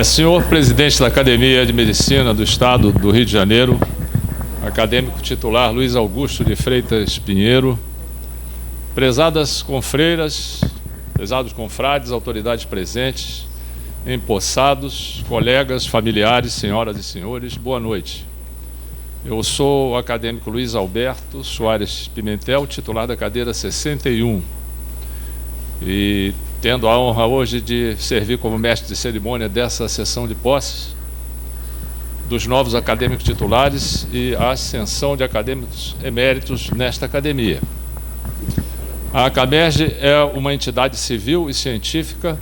Senhor presidente da Academia de Medicina do Estado do Rio de Janeiro, acadêmico titular Luiz Augusto de Freitas Pinheiro, prezadas confreiras, prezados confrades, autoridades presentes, empossados, colegas, familiares, senhoras e senhores, boa noite. Eu sou o acadêmico Luiz Alberto Soares Pimentel, titular da cadeira 61, e tendo a honra hoje de servir como mestre de cerimônia dessa sessão de posses dos novos acadêmicos titulares e a ascensão de acadêmicos eméritos nesta academia. A ACAMERGE é uma entidade civil e científica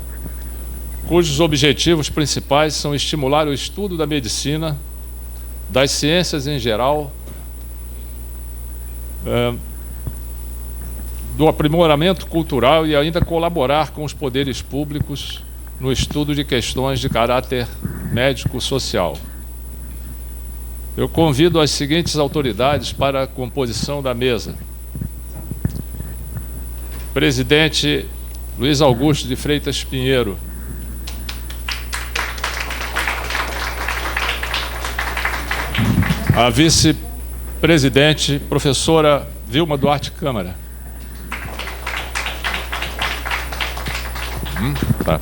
cujos objetivos principais são estimular o estudo da medicina, das ciências em geral, do aprimoramento cultural e ainda colaborar com os poderes públicos no estudo de questões de caráter médico-social. Eu convido as seguintes autoridades para a composição da mesa. Presidente Luiz Augusto de Freitas Pinheiro. A vice-presidente, professora Vilma Duarte Câmara. Tá.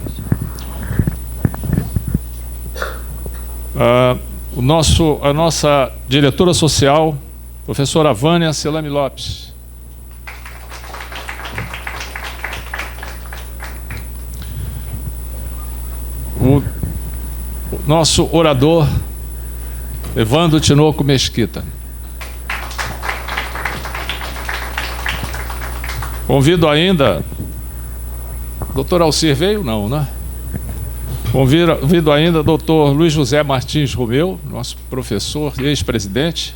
A nossa diretora social, professora Vânia Celame Lopes. O nosso orador, Evandro Tinoco Mesquita. Convido ainda... Doutor Alcir veio? Não, né? Convido ainda o doutor Luiz José Martins Romeu, nosso professor e ex-presidente.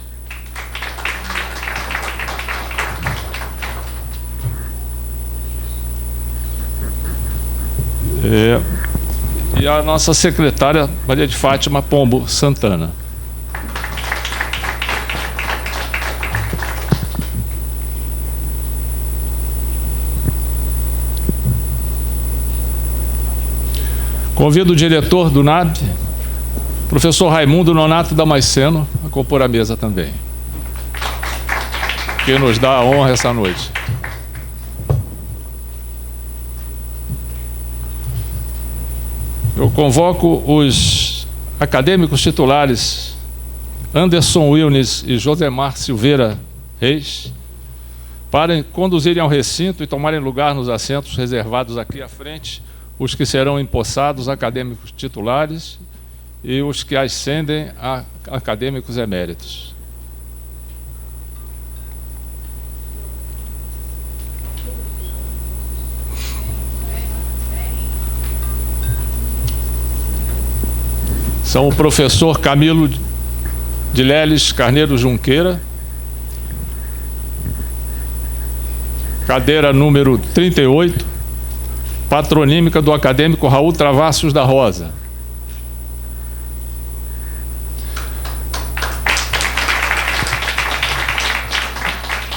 E a nossa secretária, Maria de Fátima Pombo Santana. Convido o diretor do NAB, professor Raimundo Nonato Damasceno, a compor a mesa também, que nos dá a honra essa noite. Eu convoco os acadêmicos titulares Anderson Wilnes e Josemar Silveira Reis para conduzirem ao recinto e tomarem lugar nos assentos reservados aqui à frente, os que serão empossados acadêmicos titulares e os que ascendem a acadêmicos eméritos. São o professor Camilo de Leles Carneiro Junqueira, cadeira número 38, patronímica do acadêmico Raul Travassos da Rosa.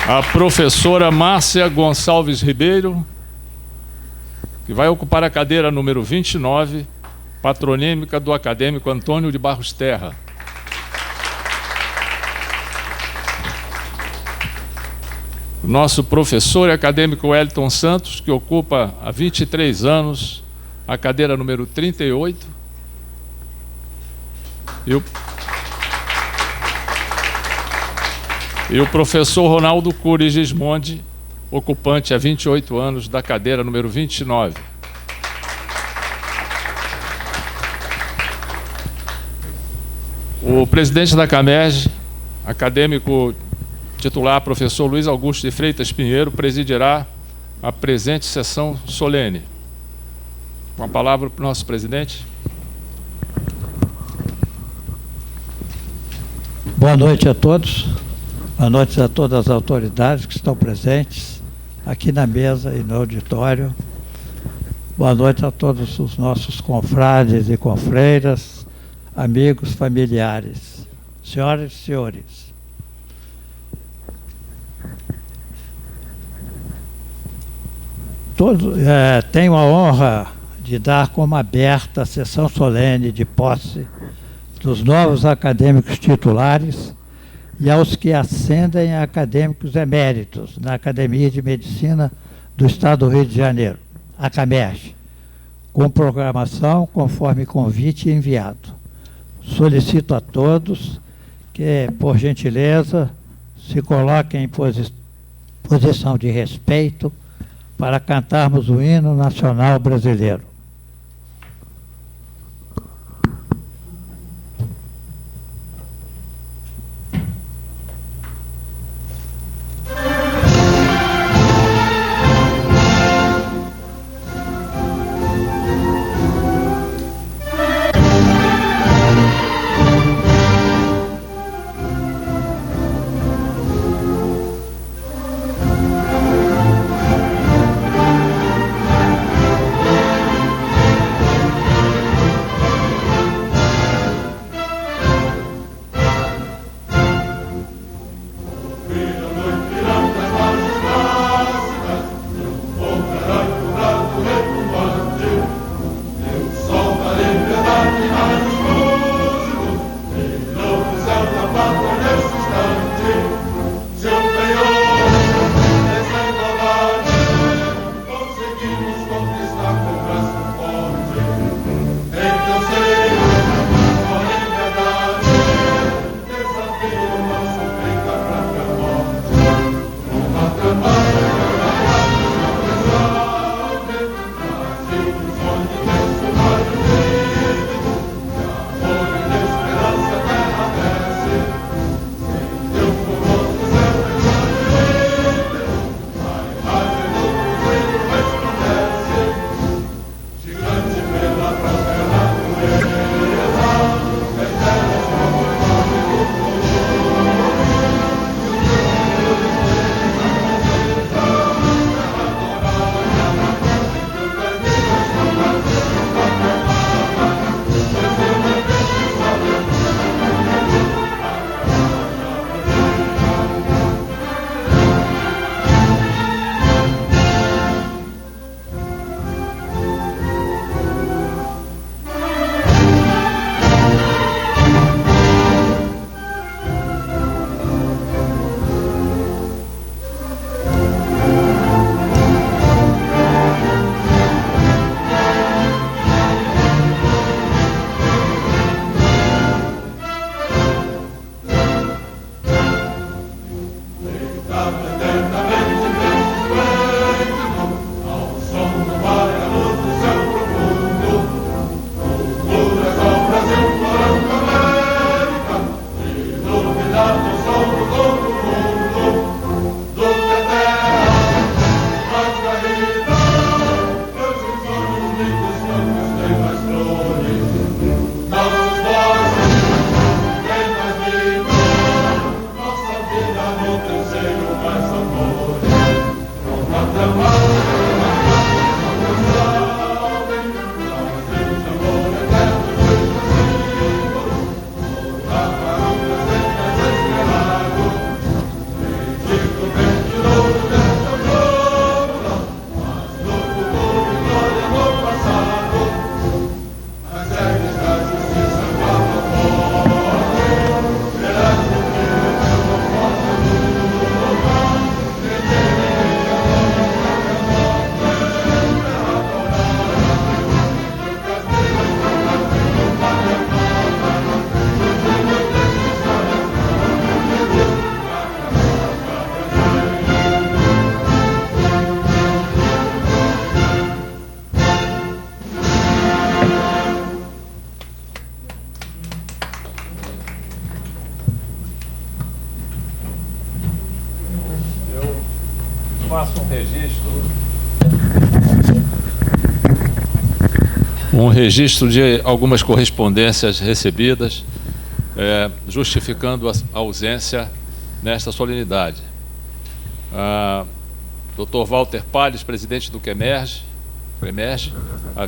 A professora Márcia Gonçalves Ribeiro, que vai ocupar a cadeira número 29, patronímica do acadêmico Antônio de Barros Terra. Nosso professor e acadêmico Wellington Santos, que ocupa há 23 anos a cadeira número 38. E o professor Ronaldo Cury Gismondi, ocupante há 28 anos da cadeira número 29. O presidente da ACAMERGE, acadêmico titular professor Luiz Augusto de Freitas Pinheiro, presidirá a presente sessão solene. Com a palavra para o nosso presidente. Boa noite a todos. Boa noite a todas as autoridades que estão presentes aqui na mesa e no auditório. Boa noite a todos os nossos confrades e confreiras, amigos, familiares, senhoras e senhores. Tenho a honra de dar como aberta a sessão solene de posse dos novos acadêmicos titulares e aos que ascendem a acadêmicos eméritos na Academia de Medicina do Estado do Rio de Janeiro, a CAMERJ, com programação conforme convite enviado. Solicito a todos que, por gentileza, se coloquem em posição de respeito para cantarmos o hino nacional brasileiro. faço um registro de algumas correspondências recebidas, justificando a ausência nesta solenidade. Dr. Walter Palles, presidente do CAMERJ,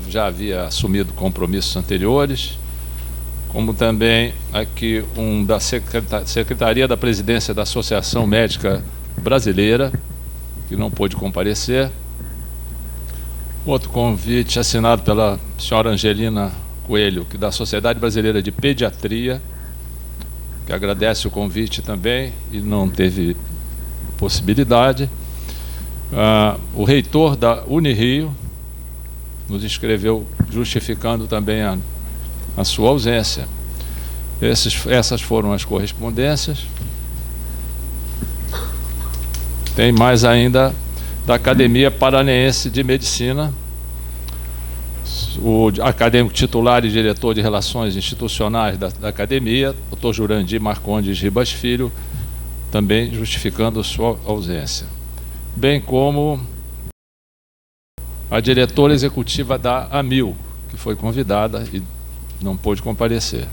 já havia assumido compromissos anteriores, como também aqui da Secretaria da Presidência da Associação Médica Brasileira, que não pôde comparecer. Outro convite assinado pela senhora Angelina Coelho, que da Sociedade Brasileira de Pediatria, que agradece o convite também e não teve possibilidade. O reitor da Unirio nos escreveu justificando também a sua ausência. Essas foram as correspondências. Tem mais ainda da Academia Paranaense de Medicina. O acadêmico titular e diretor de Relações Institucionais da Academia, Dr. Jurandir Marcondes Ribas Filho, também justificando sua ausência. Bem como a diretora executiva da AMIL, que foi convidada e não pôde comparecer.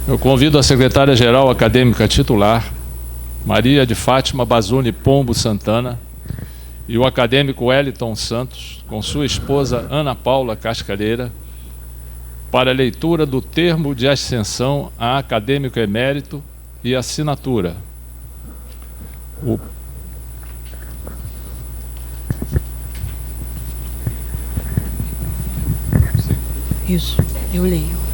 Eu convido a secretária-geral acadêmica titular, Maria de Fátima Bazuni Pombo Santana, e o acadêmico Wellington Santos, com sua esposa Ana Paula Cascareira, para a leitura do termo de ascensão a acadêmico emérito e assinatura. Isso, eu leio.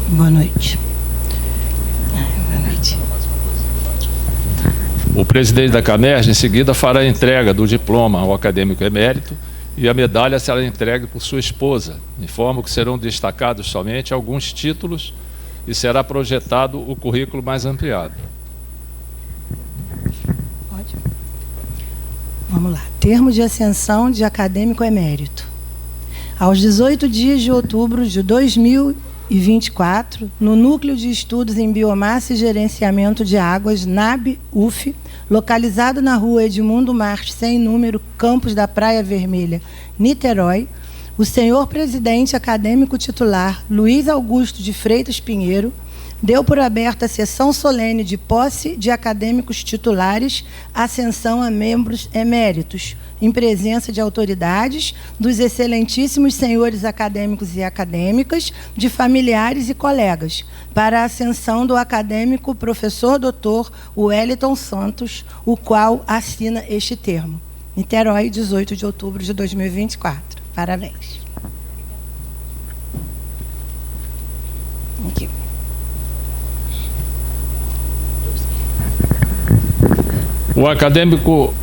Boa noite. Boa noite. O presidente da CAMERJ, em seguida, fará a entrega do diploma ao acadêmico emérito e a medalha será entregue por sua esposa. Informo que serão destacados somente alguns títulos e será projetado o currículo mais ampliado. Pode? Vamos lá. Termo de ascensão de acadêmico emérito. Aos 18 dias de outubro de 2024, no Núcleo de Estudos em Biomassa e Gerenciamento de Águas, NAB-UF, localizado na rua Edmundo Marques, sem número, Campos da Praia Vermelha, Niterói, o senhor presidente acadêmico titular, Luiz Augusto de Freitas Pinheiro, deu por aberta a sessão solene de posse de acadêmicos titulares, ascensão a membros eméritos, em presença de autoridades, dos excelentíssimos senhores acadêmicos e acadêmicas, de familiares e colegas, para a ascensão do acadêmico professor doutor Wellington Santos, o qual assina este termo. Niterói, 18 de outubro de 2024. Parabéns. Aqui. O acadêmico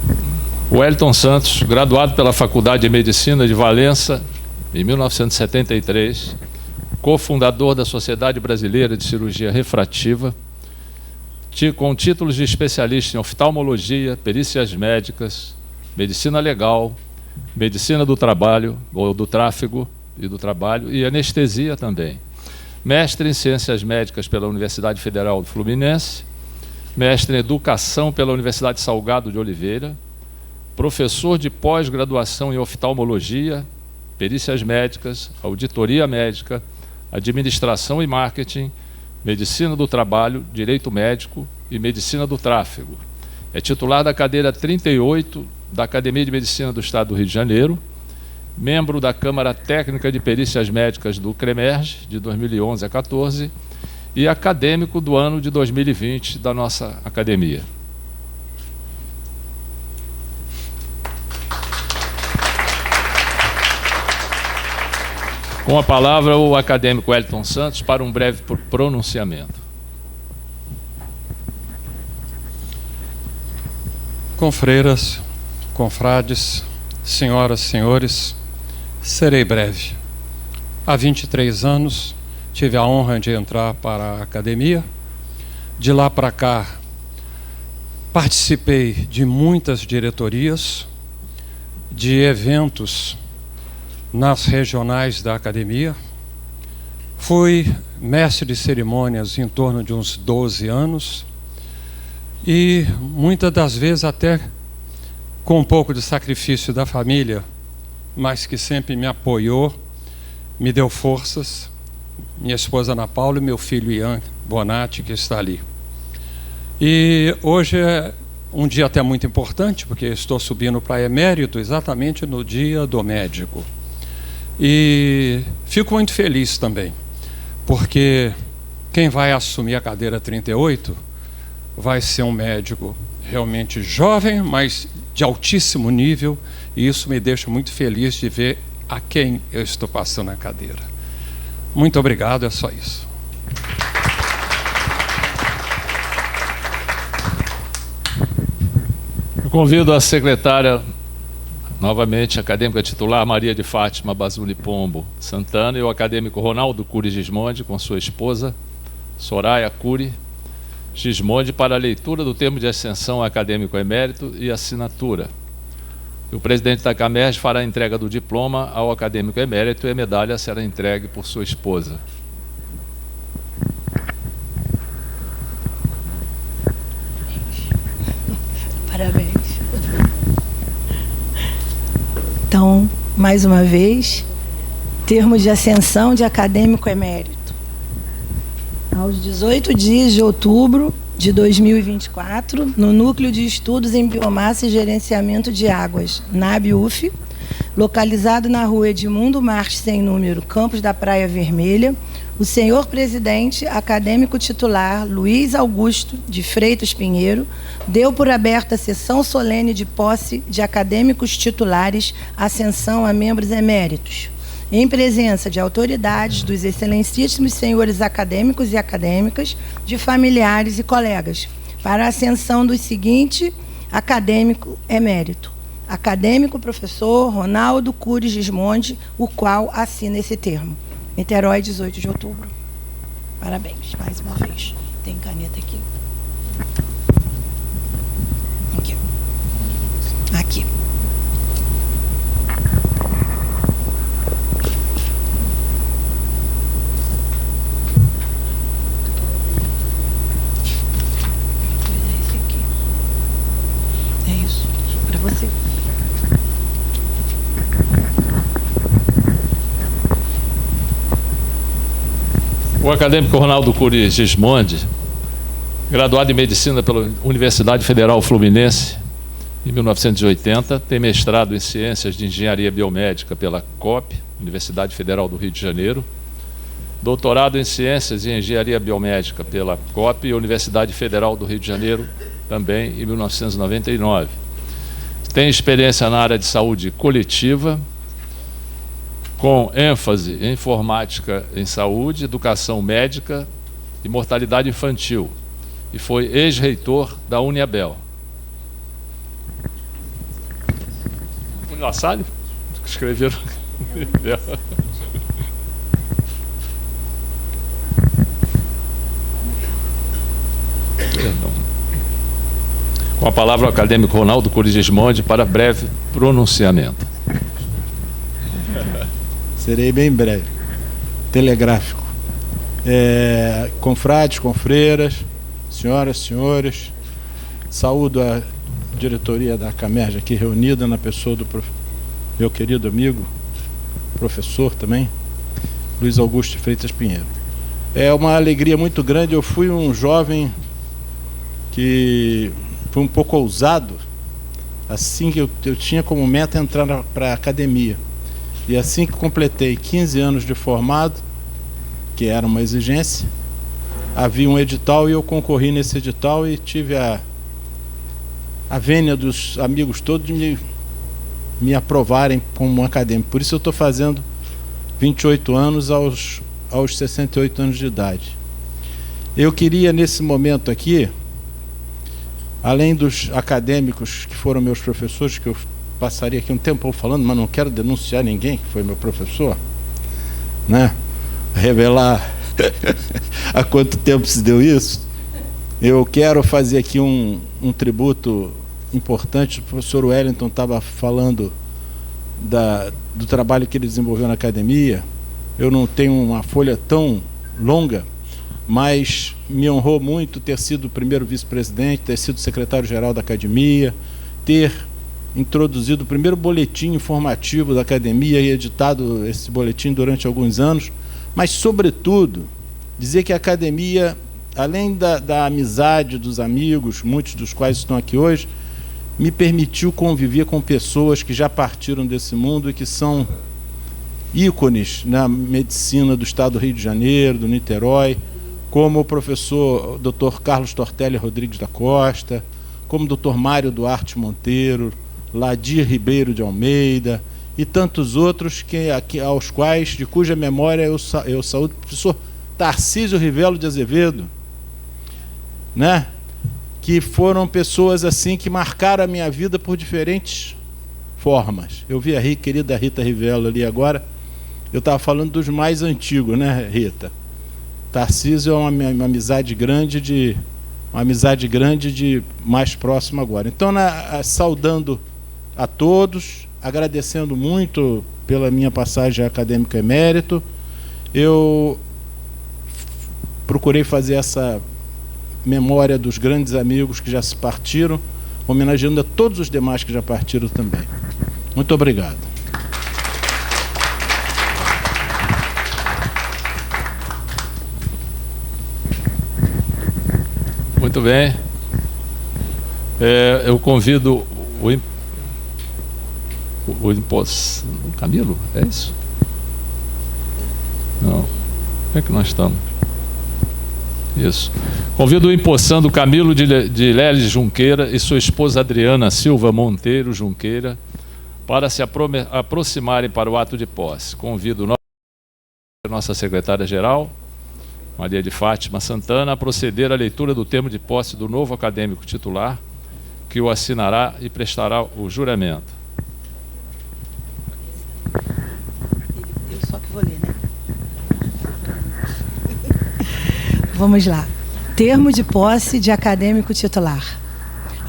Wellington Santos, graduado pela Faculdade de Medicina de Valença, em 1973, cofundador da Sociedade Brasileira de Cirurgia Refrativa, com títulos de especialista em oftalmologia, perícias médicas, medicina legal, medicina do trabalho, ou do tráfego e do trabalho, e anestesia também. Mestre em Ciências Médicas pela Universidade Federal do Fluminense, mestre em Educação pela Universidade Salgado de Oliveira, professor de pós-graduação em oftalmologia, perícias médicas, auditoria médica, administração e marketing, medicina do trabalho, direito médico e medicina do tráfego. É titular da cadeira 38 da Academia de Medicina do Estado do Rio de Janeiro, membro da Câmara Técnica de Perícias Médicas do CREMERJ, de 2011 a 2014, e acadêmico do ano de 2020 da nossa academia. Com a palavra, o acadêmico Wellington Santos para um breve pronunciamento. Confreiras, confrades, senhoras, senhores, serei breve. Há 23 anos tive a honra de entrar para a academia. De lá para cá, participei de muitas diretorias, de eventos nas regionais da academia. Fui mestre de cerimônias em torno de uns 12 anos e muitas das vezes até com um pouco de sacrifício da família, mas que sempre me apoiou, me deu forças. Minha esposa Ana Paula e meu filho Ian Bonatti, que está ali. E hoje é um dia até muito importante, porque estou subindo para emérito exatamente no dia do médico. E fico muito feliz também, porque quem vai assumir a cadeira 38 vai ser um médico realmente jovem, mas de altíssimo nível, e isso me deixa muito feliz de ver a quem eu estou passando a cadeira. Muito obrigado, é só isso. Eu convido a secretária, novamente, a acadêmica titular Maria de Fátima Bazuni Pombo Santana e o acadêmico Ronaldo Cury Gismondi, com sua esposa, Soraya Cury Gismondi, para a leitura do termo de ascensão acadêmico emérito e assinatura. E o presidente da CAMERJ fará a entrega do diploma ao acadêmico emérito e a medalha será entregue por sua esposa. Parabéns. Então, mais uma vez, termo de ascensão de acadêmico emérito. Aos 18 dias de outubro de 2024, no Núcleo de Estudos em Biomassa e Gerenciamento de Águas, NAB-UF, localizado na rua Edmundo Marques, sem número, Campos da Praia Vermelha, o senhor presidente, acadêmico titular Luiz Augusto de Freitas Pinheiro, deu por aberta a sessão solene de posse de acadêmicos titulares, ascensão a membros eméritos, em presença de autoridades, dos excelentíssimos senhores acadêmicos e acadêmicas, de familiares e colegas, para a ascensão do seguinte acadêmico emérito: acadêmico professor Ronaldo Cury Gismondi, o qual assina esse termo. Niterói, 18 de outubro. Parabéns, mais uma vez. Tem caneta aqui. Aqui. Aqui. É isso. Para você. O acadêmico Ronaldo Cury Gismondi, graduado em Medicina pela Universidade Federal Fluminense em 1980, tem mestrado em Ciências de Engenharia Biomédica pela COP, Universidade Federal do Rio de Janeiro, doutorado em Ciências e Engenharia Biomédica pela COP e Universidade Federal do Rio de Janeiro, também em 1999. Tem experiência na área de saúde coletiva, com ênfase em informática em saúde, educação médica e mortalidade infantil, e foi ex-reitor da Uniabel. La Salle? Escreveram. Com a palavra o acadêmico Ronaldo Cury Gismondi para breve pronunciamento. Serei bem breve. Telegráfico. Confrades, confreiras, senhoras, senhores, saúdo a diretoria da CAMERJ aqui reunida na pessoa do meu querido amigo, professor também, Luiz Augusto de Freitas Pinheiro. É uma alegria muito grande. Eu fui um jovem que foi um pouco ousado, assim que eu tinha como meta entrar para a academia. E assim que completei 15 anos de formado, que era uma exigência, havia um edital e eu concorri nesse edital e tive a vênia dos amigos todos de me aprovarem como um acadêmico. Por isso eu estou fazendo 28 anos aos 68 anos de idade. Eu queria, nesse momento aqui, além dos acadêmicos que foram meus professores, que eu passaria aqui um tempo falando, mas não quero denunciar ninguém que foi meu professor, né? Revelar há quanto tempo se deu isso. Eu quero fazer aqui um tributo importante. O professor Wellington estava falando do trabalho que ele desenvolveu na academia. Eu não tenho uma folha tão longa, mas me honrou muito ter sido o primeiro vice-presidente, ter sido secretário-geral da academia, ter introduzido o primeiro boletim informativo da academia e editado esse boletim durante alguns anos, mas, sobretudo, dizer que a academia, além da amizade dos amigos, muitos dos quais estão aqui hoje, me permitiu conviver com pessoas que já partiram desse mundo e que são ícones na medicina do estado do Rio de Janeiro, do Niterói, como o professor Dr. Carlos Tortelli Rodrigues da Costa, como o Dr. Mário Duarte Monteiro, Ladir Ribeiro de Almeida e tantos outros aos quais, de cuja memória eu saúdo, o professor Tarcísio Rivello de Azevedo, né? Que foram pessoas assim que marcaram a minha vida por diferentes formas. Eu vi a querida Rita Rivello ali agora. Eu estava falando dos mais antigos, né, Rita? Tarcísio é uma amizade grande de mais próximo agora. Então, saudando a todos, agradecendo muito pela minha passagem acadêmica emérito, eu procurei fazer essa memória dos grandes amigos que já se partiram, homenageando a todos os demais que já partiram também. Muito obrigado. Muito bem. Eu convido o Camilo, é isso? Não. Como é que nós estamos? Isso. Convido o empossando Camilo de Leles Junqueira e sua esposa Adriana Silva Monteiro Junqueira para se aproximarem para o ato de posse. Convido nossa secretária-geral, Maria de Fátima Santana, a proceder à leitura do termo de posse do novo acadêmico titular, que o assinará e prestará o juramento. Eu só que vou ler, né? Vamos lá. Termo de posse de acadêmico titular.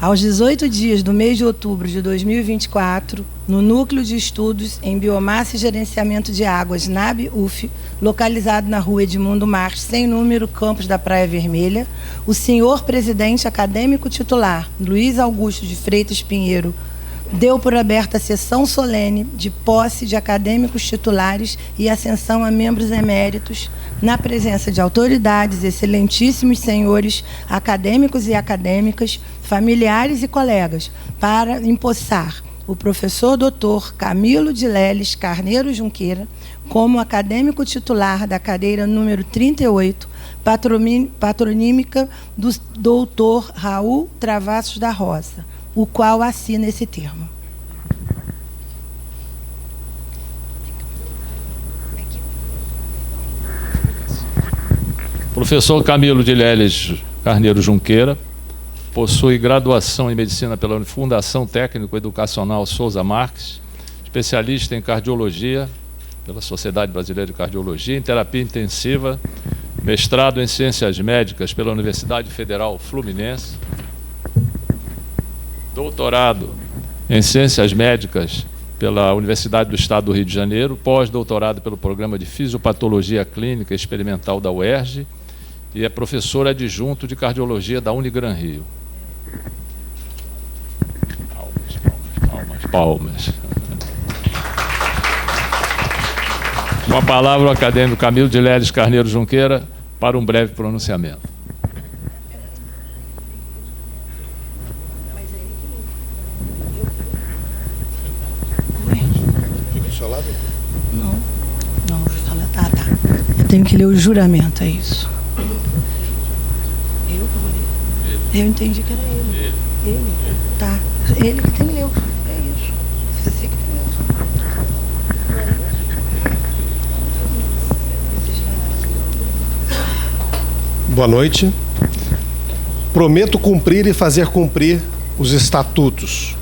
Aos 18 dias do mês de outubro de 2024, no Núcleo de Estudos em Biomassa e Gerenciamento de Águas, NAB-UF, localizado na rua Edmundo Marques, sem número, Campos da Praia Vermelha, o senhor presidente acadêmico titular, Luiz Augusto de Freitas Pinheiro, deu por aberta a sessão solene de posse de acadêmicos titulares e ascensão a membros eméritos, na presença de autoridades, excelentíssimos senhores acadêmicos e acadêmicas, familiares e colegas, para empossar o professor Dr. Camilo de Leles Carneiro Junqueira como acadêmico titular da cadeira número 38, patronímica do Dr. Raul Travassos da Roça, o qual assina esse termo. Professor Camilo de Leles Carneiro Junqueira possui graduação em Medicina pela Fundação Técnico Educacional Souza Marques, especialista em Cardiologia pela Sociedade Brasileira de Cardiologia, em Terapia Intensiva, mestrado em Ciências Médicas pela Universidade Federal Fluminense, doutorado em Ciências Médicas pela Universidade do Estado do Rio de Janeiro, pós-doutorado pelo Programa de Fisiopatologia Clínica Experimental da UERJ e é professor adjunto de Cardiologia da Unigran Rio. Palmas. Com a palavra o acadêmico Camilo de Leles Carneiro Junqueira para um breve pronunciamento. Não, tá. Eu tenho que ler o juramento, é isso. Eu vou ler. Eu entendi que era ele. Ele. Tá. Ele que tem que ler. É isso. Você que tem que ler. Boa noite. Prometo cumprir e fazer cumprir os estatutos,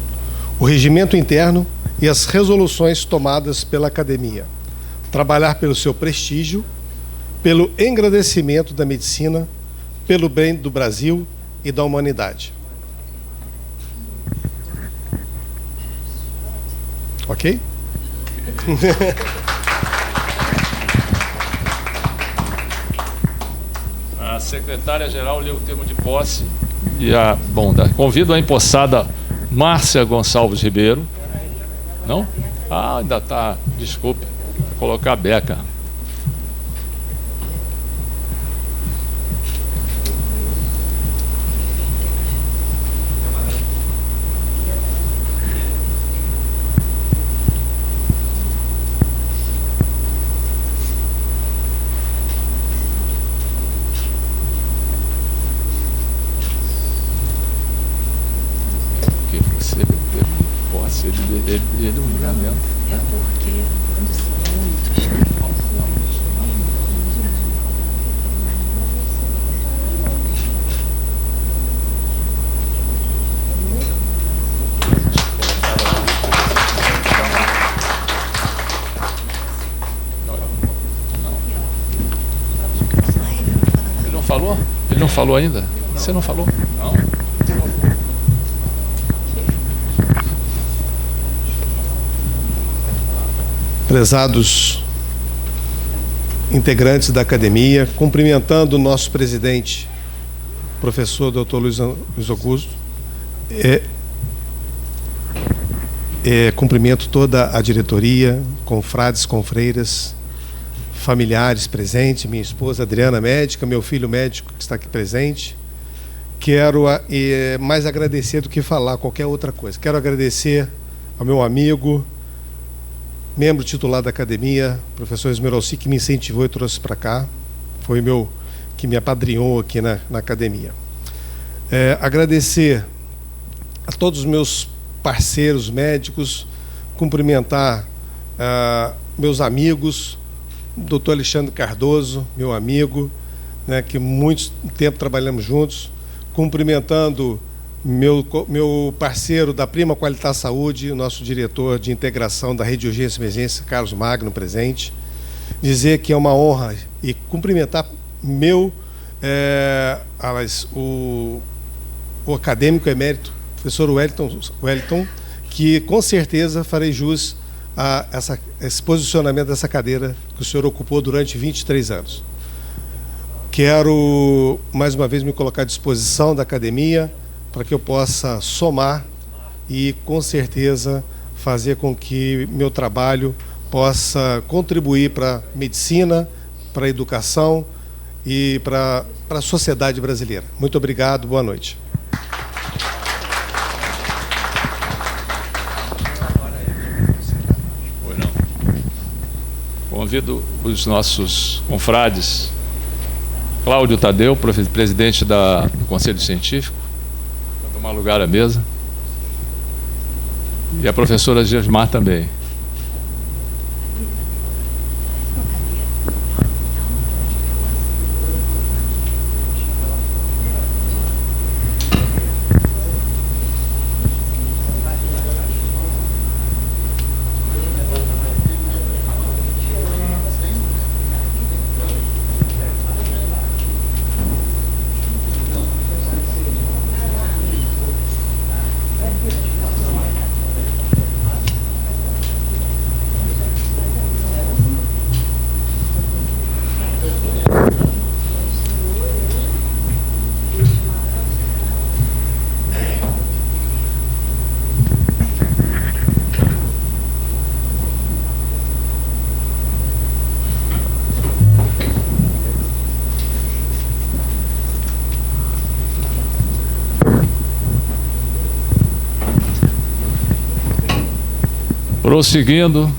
o regimento interno e as resoluções tomadas pela Academia. Trabalhar pelo seu prestígio, pelo engrandecimento da medicina, pelo bem do Brasil e da humanidade. Ok? A secretária-geral leu o termo de posse e convido a empossada Márcia Gonçalves Ribeiro. Não? Ainda está. Desculpe. Vou colocar a beca. Ele um juramento. É porque quando são muitos. Falou? Ele não falou ainda? Você não falou? Não. Prezados integrantes da academia, cumprimentando o nosso presidente, professor Dr. Luiz Augusto, cumprimento toda a diretoria, confrades, confreiras, familiares presentes, minha esposa Adriana, médica, meu filho médico que está aqui presente. Quero mais agradecer do que falar qualquer outra coisa. Quero agradecer ao meu amigo, membro titular da academia, professor Esmeralci, que me incentivou e trouxe para cá. Foi que me apadrinhou aqui na academia. Agradecer a todos os meus parceiros médicos, cumprimentar meus amigos, Dr. Alexandre Cardoso, meu amigo, né, que muito tempo trabalhamos juntos, cumprimentando meu parceiro da Prima Qualitar Saúde, nosso diretor de integração da Rede de Urgência e Emergência, Carlos Magno, presente, dizer que é uma honra e cumprimentar o acadêmico emérito, professor Wellington, que com certeza farei jus a esse posicionamento dessa cadeira que o senhor ocupou durante 23 anos. Quero, mais uma vez, me colocar à disposição da academia para que eu possa somar e, com certeza, fazer com que meu trabalho possa contribuir para a medicina, para a educação e para a sociedade brasileira. Muito obrigado, boa noite. Convido os nossos confrades, Cláudio Tadeu, presidente do Conselho Científico, para tomar lugar à mesa, e a professora Gesmar também. Prosseguindo,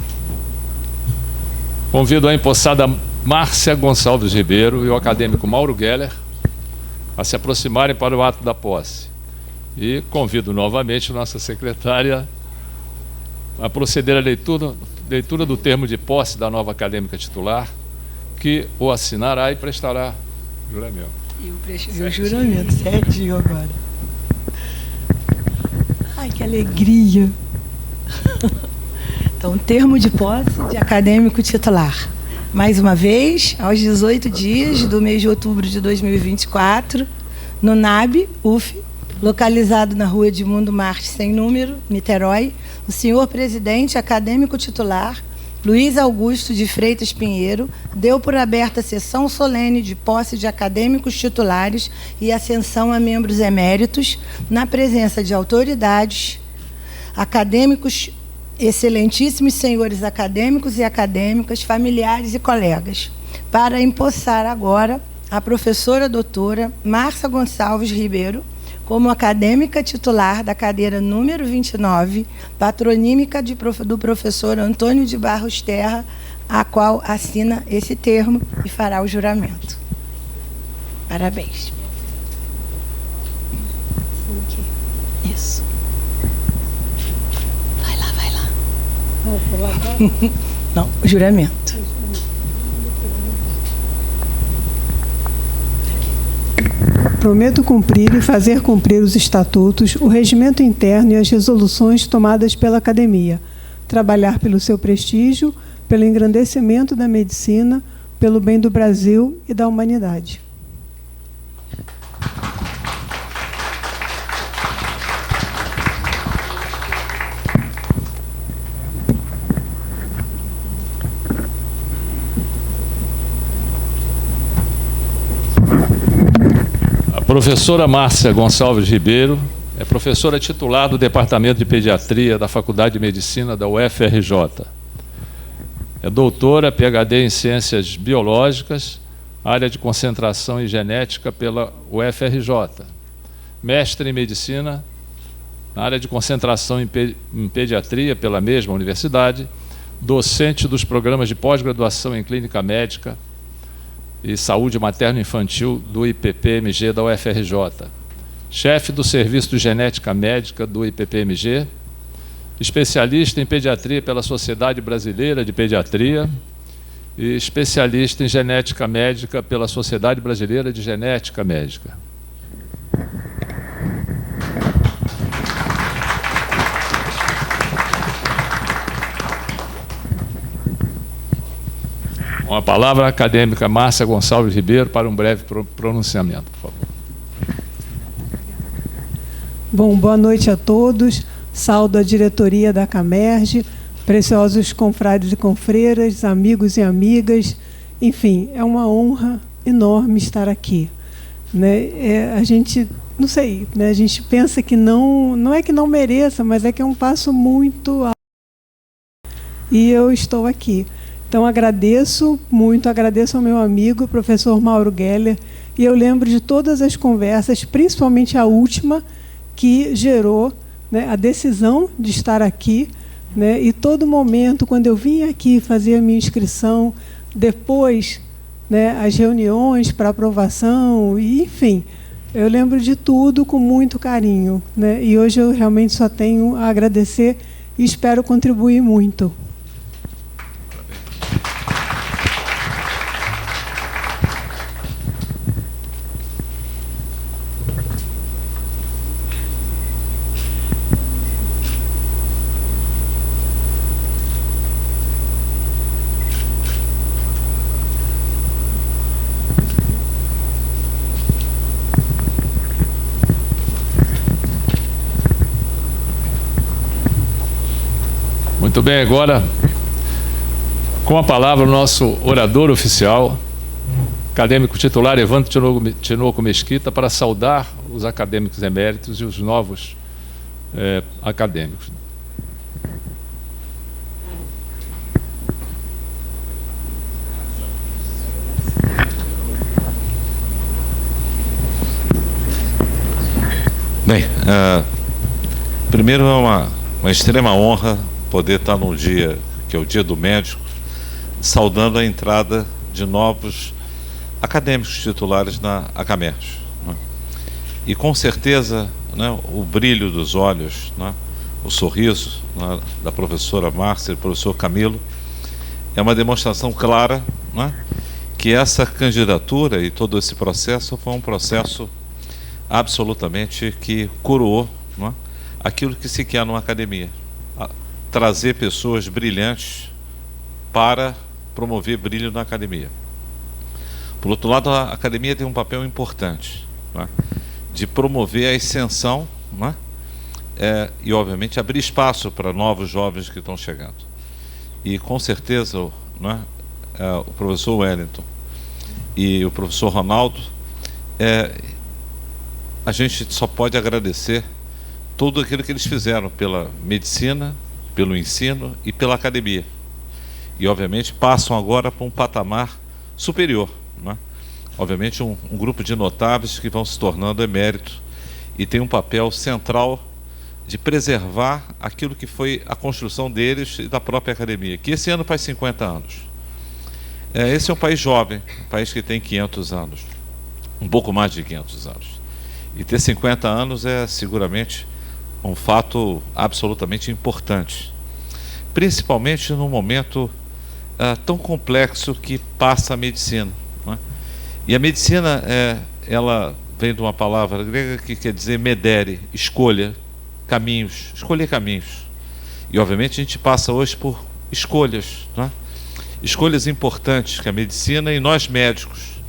convido a empossada Márcia Gonçalves Ribeiro e o acadêmico Mauro Geller a se aproximarem para o ato da posse. E convido novamente nossa secretária a proceder à leitura do termo de posse da nova acadêmica titular, que o assinará e prestará juramento. Eu prestei o juramento certinho agora. Ai, que alegria! Então, termo de posse de acadêmico titular. Mais uma vez, aos 18 dias do mês de outubro de 2024, no NAB, UF, localizado na rua Edmundo Martins, sem número, Niterói, o senhor presidente acadêmico titular, Luiz Augusto de Freitas Pinheiro, deu por aberta a sessão solene de posse de acadêmicos titulares e ascensão a membros eméritos, na presença de autoridades, acadêmicos, excelentíssimos senhores acadêmicos e acadêmicas, familiares e colegas, para empossar agora a professora doutora Márcia Gonçalves Ribeiro como acadêmica titular da cadeira número 29, patronímica do professor Antônio de Barros Terra, a qual assina esse termo e fará o juramento. Parabéns. Isso. Vai lá, vai lá. Não, juramento. Prometo cumprir e fazer cumprir os estatutos, o regimento interno e as resoluções tomadas pela Academia. Trabalhar pelo seu prestígio, pelo engrandecimento da medicina, pelo bem do Brasil e da humanidade. Professora Márcia Gonçalves Ribeiro é professora titular do Departamento de Pediatria da Faculdade de Medicina da UFRJ. É doutora, PhD em Ciências Biológicas, área de concentração em Genética pela UFRJ. Mestre em Medicina, na área de concentração em Pediatria pela mesma universidade. Docente dos programas de pós-graduação em Clínica Médica e Saúde Materno-Infantil do IPPMG da UFRJ, chefe do Serviço de Genética Médica do IPPMG, especialista em Pediatria pela Sociedade Brasileira de Pediatria e especialista em Genética Médica pela Sociedade Brasileira de Genética Médica. Com a palavra a acadêmica Márcia Gonçalves Ribeiro para um breve pronunciamento, por favor. Bom, boa noite a todos. Saúdo a diretoria da Camerge, preciosos confrades e confreiras, amigos e amigas. Enfim, é uma honra enorme estar aqui. Né? A gente, não sei, né? A gente pensa que não é que não mereça, mas é que é um passo muito alto. E eu estou aqui. Então, agradeço muito, agradeço ao meu amigo, professor Mauro Geller, e eu lembro de todas as conversas, principalmente a última, que gerou, né, a decisão de estar aqui, né, e todo momento, quando eu vim aqui fazer a minha inscrição, depois, né, as reuniões para aprovação, e, enfim, eu lembro de tudo com muito carinho. Né, e hoje eu realmente só tenho a agradecer e espero contribuir muito. Muito bem, agora, com a palavra, o nosso orador oficial, acadêmico titular Evandro Tinoco Mesquita, para saudar os acadêmicos eméritos e os novos acadêmicos. Bem, primeiro é uma extrema honra poder estar num dia, que é o Dia do Médico, saudando a entrada de novos acadêmicos titulares na Acamerge. Né? E com certeza, né, o brilho dos olhos, né, o sorriso, né, da professora Márcia e do professor Camilo, é uma demonstração clara, né, que essa candidatura e todo esse processo foi um processo absolutamente que coroou, né, aquilo que se quer numa academia. Trazer pessoas brilhantes para promover brilho na academia. Por outro lado, a academia tem um papel importante, né, de promover a ascensão, né, e, obviamente, abrir espaço para novos jovens que estão chegando. E, com certeza, né, o professor Wellington e o professor Ronaldo, a gente só pode agradecer tudo aquilo que eles fizeram pela medicina, pelo ensino e pela academia. E, obviamente, passam agora para um patamar superior. Né? Obviamente, um grupo de notáveis que vão se tornando eméritos e tem um papel central de preservar aquilo que foi a construção deles e da própria academia, que esse ano faz 50 anos. Esse é um país jovem, um país que tem 500 anos, um pouco mais de 500 anos. E ter 50 anos é seguramente um fato absolutamente importante. principalmente num momento tão complexo que passa a medicina, não é? E a medicina, ela vem de uma palavra grega que quer dizer medere, escolha caminhos, escolher caminhos. E obviamente a gente passa hoje por escolhas, não é? Escolhas importantes que a medicina, e nós médicos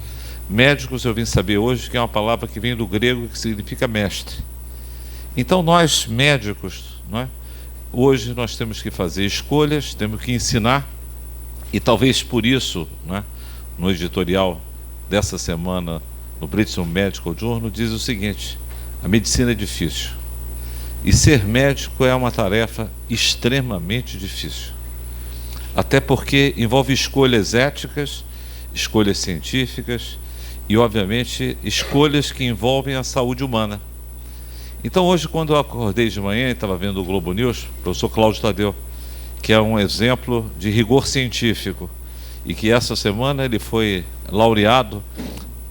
eu vim saber hoje que é uma palavra que vem do grego que significa mestre. Então nós médicos, não é? Hoje nós temos que fazer escolhas, temos que ensinar, e talvez por isso, não é? No editorial dessa semana, no British Medical Journal, diz o seguinte: a medicina é difícil, e ser médico é uma tarefa extremamente difícil, até porque envolve escolhas éticas, escolhas científicas e, obviamente, escolhas que envolvem a saúde humana. Então hoje, quando eu acordei de manhã e estava vendo o Globo News, o professor Cláudio Tadeu, que é um exemplo de rigor científico, e que essa semana ele foi laureado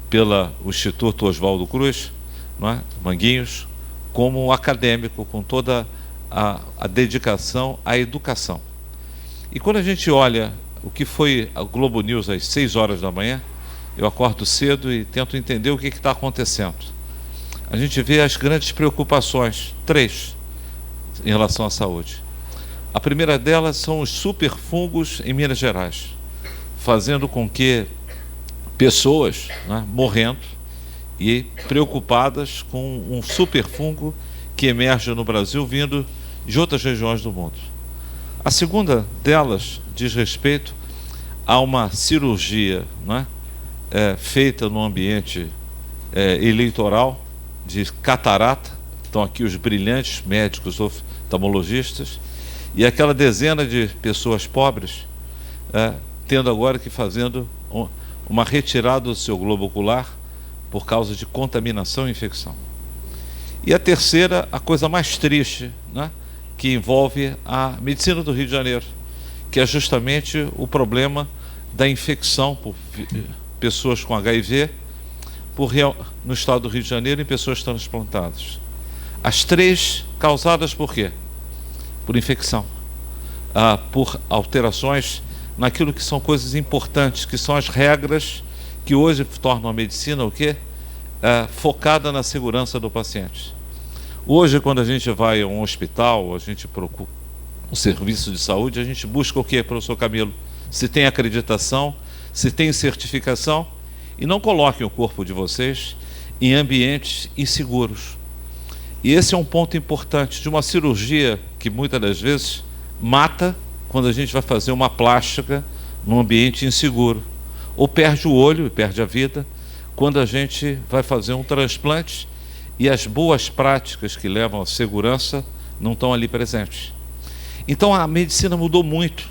pelo Instituto Oswaldo Cruz, não é? Manguinhos, como um acadêmico com toda a dedicação à educação. E quando a gente olha o que foi a Globo News às 6 horas da manhã, eu acordo cedo e tento entender o que está acontecendo. A gente vê as grandes preocupações, 3, em relação à saúde. A primeira delas são os superfungos em Minas Gerais, fazendo com que pessoas, né, morrendo e preocupadas com um superfungo que emerge no Brasil vindo de outras regiões do mundo. A segunda delas diz respeito a uma cirurgia, né, feita no ambiente eleitoral de catarata. Estão aqui os brilhantes médicos oftalmologistas e aquela dezena de pessoas pobres tendo agora que fazendo uma retirada do seu globo ocular por causa de contaminação e infecção. E a terceira, a coisa mais triste, né, que envolve a medicina do Rio de Janeiro, que é justamente o problema da infecção por pessoas com HIV no estado do Rio de Janeiro em pessoas transplantadas. As 3 causadas por quê? Por infecção, por alterações naquilo que são coisas importantes, que são as regras que hoje tornam a medicina o quê? Focada na segurança do paciente. Hoje, quando a gente vai a um hospital, a gente procura um serviço de saúde, a gente busca o quê, professor Camilo? Se tem acreditação, se tem certificação, e não coloquem o corpo de vocês em ambientes inseguros. E esse é um ponto importante de uma cirurgia que muitas das vezes mata quando a gente vai fazer uma plástica num ambiente inseguro, ou perde o olho e perde a vida quando a gente vai fazer um transplante e as boas práticas que levam à segurança não estão ali presentes. Então a medicina mudou muito.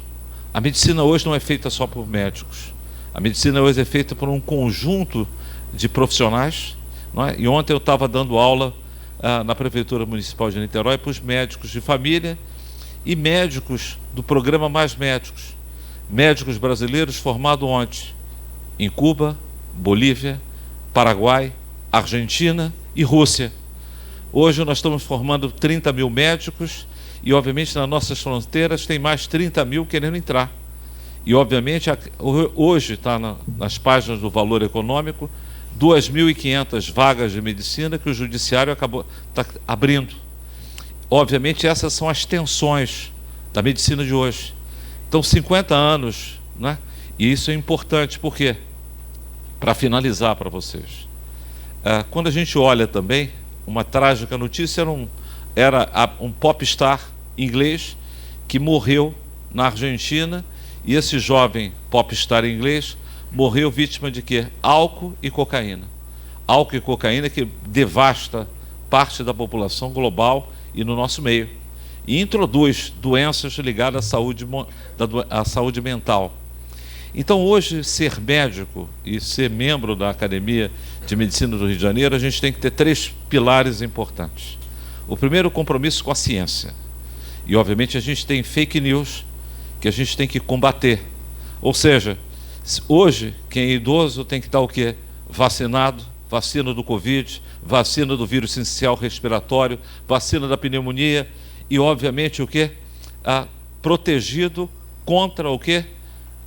A medicina hoje não é feita só por médicos. A medicina hoje é feita por um conjunto de profissionais, não é? E ontem eu estava dando aula na Prefeitura Municipal de Niterói para os médicos de família e médicos do programa Mais Médicos. Médicos brasileiros formados onde? Em Cuba, Bolívia, Paraguai, Argentina e Rússia. Hoje nós estamos formando 30 mil médicos e, obviamente, nas nossas fronteiras tem mais 30 mil querendo entrar. E, obviamente, hoje está nas páginas do Valor Econômico 2.500 vagas de medicina que o Judiciário está abrindo. Obviamente, essas são as tensões da medicina de hoje. Então, 50 anos, né? E isso é importante, por quê? Para finalizar para vocês. Quando a gente olha também, uma trágica notícia era um popstar inglês que morreu na Argentina, e esse jovem popstar inglês morreu vítima de quê? Álcool e cocaína. Álcool e cocaína que devasta parte da população global e no nosso meio. E introduz doenças ligadas à saúde mental. Então hoje, ser médico e ser membro da Academia de Medicina do Rio de Janeiro, a gente tem que ter 3 pilares importantes. O primeiro, o compromisso com a ciência. E obviamente a gente tem fake news que a gente tem que combater. Ou seja, hoje quem é idoso tem que estar o quê? Vacinado, vacina do Covid, vacina do vírus sincicial respiratório, vacina da pneumonia e obviamente o quê? protegido contra o quê?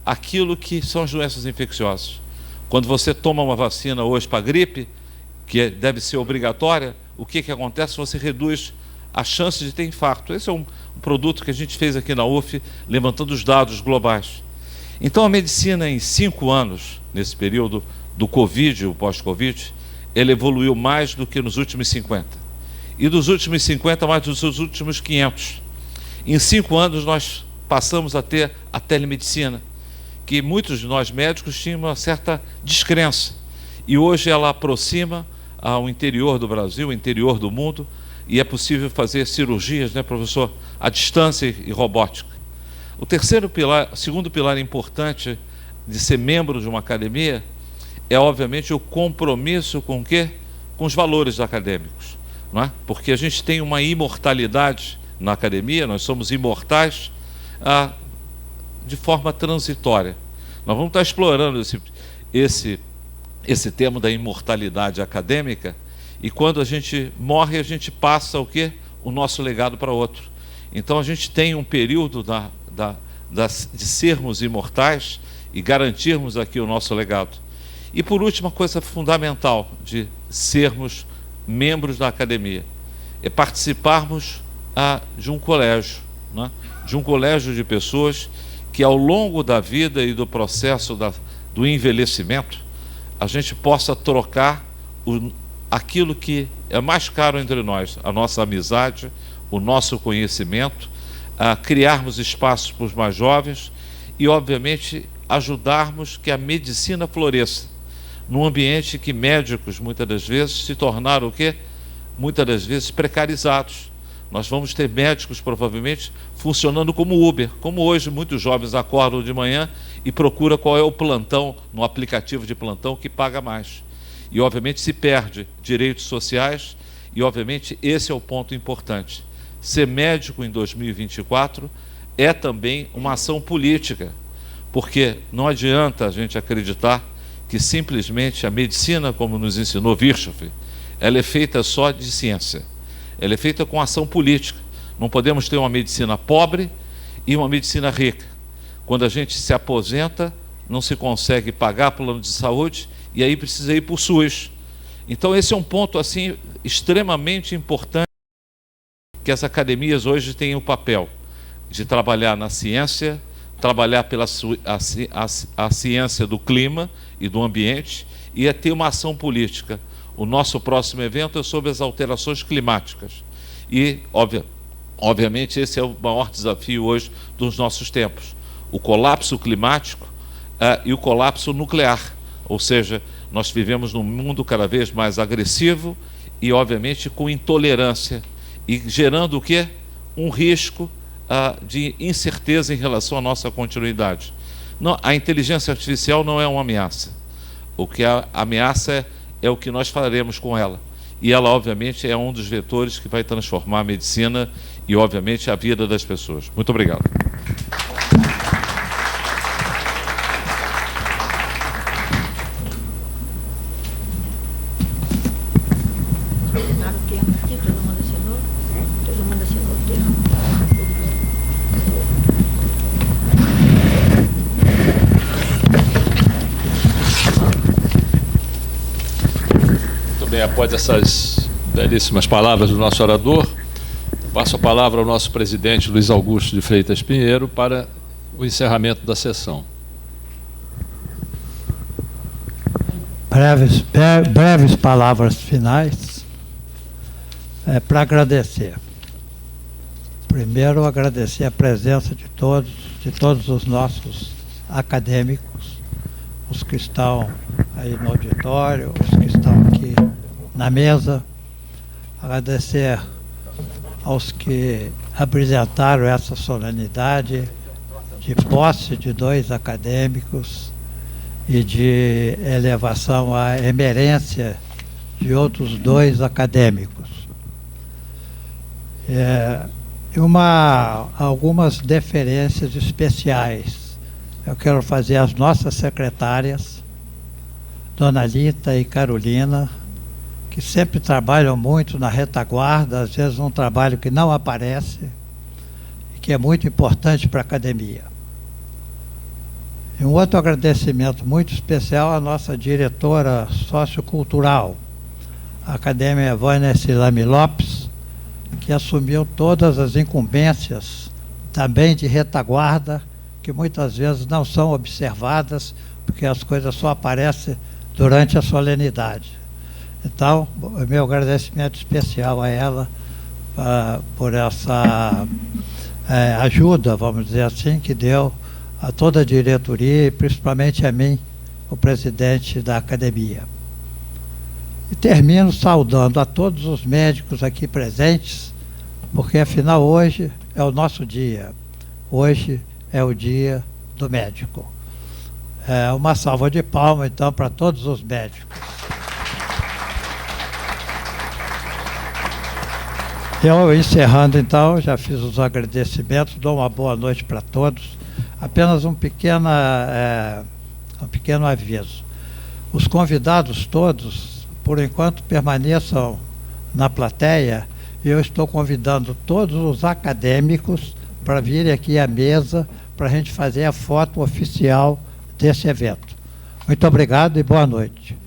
Aquilo que são as doenças infecciosas. Quando você toma uma vacina hoje para gripe, que deve ser obrigatória, o que acontece? Você reduz a chance de ter infarto. Esse é um produto que a gente fez aqui na UF, levantando os dados globais. Então a medicina em 5 anos, nesse período do Covid, o pós-Covid, ela evoluiu mais do que nos últimos 50. E dos últimos 50, mais dos últimos 500. Em 5 anos nós passamos a ter a telemedicina, que muitos de nós médicos tinham uma certa descrença. E hoje ela aproxima ao interior do Brasil, ao interior do mundo, e é possível fazer cirurgias, né, professor, à distância e robótica. O segundo pilar importante de ser membro de uma academia é, obviamente, o compromisso com o quê? Com os valores acadêmicos, não é? Porque a gente tem uma imortalidade na academia, nós somos imortais de forma transitória. Nós vamos estar explorando esse tema da imortalidade acadêmica, e quando a gente morre, a gente passa o quê? O nosso legado para outro. Então a gente tem um período de sermos imortais e garantirmos aqui o nosso legado. E por último, a coisa fundamental de sermos membros da academia é participarmos de um colégio, né? De um colégio de pessoas que ao longo da vida e do processo do envelhecimento, a gente possa trocar aquilo que é mais caro entre nós, a nossa amizade, o nosso conhecimento, criarmos espaços para os mais jovens e, obviamente, ajudarmos que a medicina floresça num ambiente que médicos, muitas das vezes, se tornaram o quê? Muitas das vezes precarizados. Nós vamos ter médicos, provavelmente, funcionando como Uber, como hoje muitos jovens acordam de manhã e procuram qual é o plantão, no aplicativo de plantão que paga mais. E, obviamente, se perde direitos sociais e, obviamente, esse é o ponto importante. Ser médico em 2024 é também uma ação política, porque não adianta a gente acreditar que simplesmente a medicina, como nos ensinou Virchow, ela é feita só de ciência. Ela é feita com ação política. Não podemos ter uma medicina pobre e uma medicina rica. Quando a gente se aposenta, não se consegue pagar plano de saúde e aí precisa ir para o SUS. Então esse é um ponto assim extremamente importante, que as academias hoje têm o papel de trabalhar na ciência, trabalhar pela a ciência do clima e do ambiente e ter uma ação política. O nosso próximo evento é sobre as alterações climáticas. E, obviamente, esse é o maior desafio hoje dos nossos tempos. O colapso climático e o colapso nuclear. Ou seja, nós vivemos num mundo cada vez mais agressivo e, obviamente, com intolerância. E gerando o quê? Um risco de incerteza em relação à nossa continuidade. Não, a inteligência artificial não é uma ameaça. O que a ameaça é o que nós faremos com ela. E ela, obviamente, é um dos vetores que vai transformar a medicina e, obviamente, a vida das pessoas. Muito obrigado. Após essas belíssimas palavras do nosso orador, passo a palavra ao nosso presidente Luiz Augusto de Freitas Pinheiro para o encerramento da sessão. Breves palavras finais para agradecer. Primeiro, agradecer a presença de todos os nossos acadêmicos, os que estão aí no auditório, os que estão aqui na mesa, agradecer aos que abrilhantaram essa solenidade de posse de 2 acadêmicos e de elevação à emerência de outros 2 acadêmicos. Algumas deferências especiais. Eu quero fazer às nossas secretárias, Dona Lita e Carolina, que sempre trabalham muito na retaguarda, às vezes um trabalho que não aparece, e que é muito importante para a academia. E um outro agradecimento muito especial à nossa diretora sociocultural, a acadêmica Vânia Silame Lopes, que assumiu todas as incumbências, também de retaguarda, que muitas vezes não são observadas, porque as coisas só aparecem durante a solenidade. Então, meu agradecimento especial a ela por essa ajuda, vamos dizer assim, que deu a toda a diretoria e principalmente a mim, o presidente da academia. E termino saudando a todos os médicos aqui presentes, porque afinal hoje é o nosso dia. Hoje é o dia do médico. Uma salva de palmas, então, para todos os médicos. Eu, encerrando, então, já fiz os agradecimentos, dou uma boa noite para todos. Apenas um pequeno aviso. Os convidados todos, por enquanto, permaneçam na plateia. Eu estou convidando todos os acadêmicos para virem aqui à mesa para a gente fazer a foto oficial desse evento. Muito obrigado e boa noite.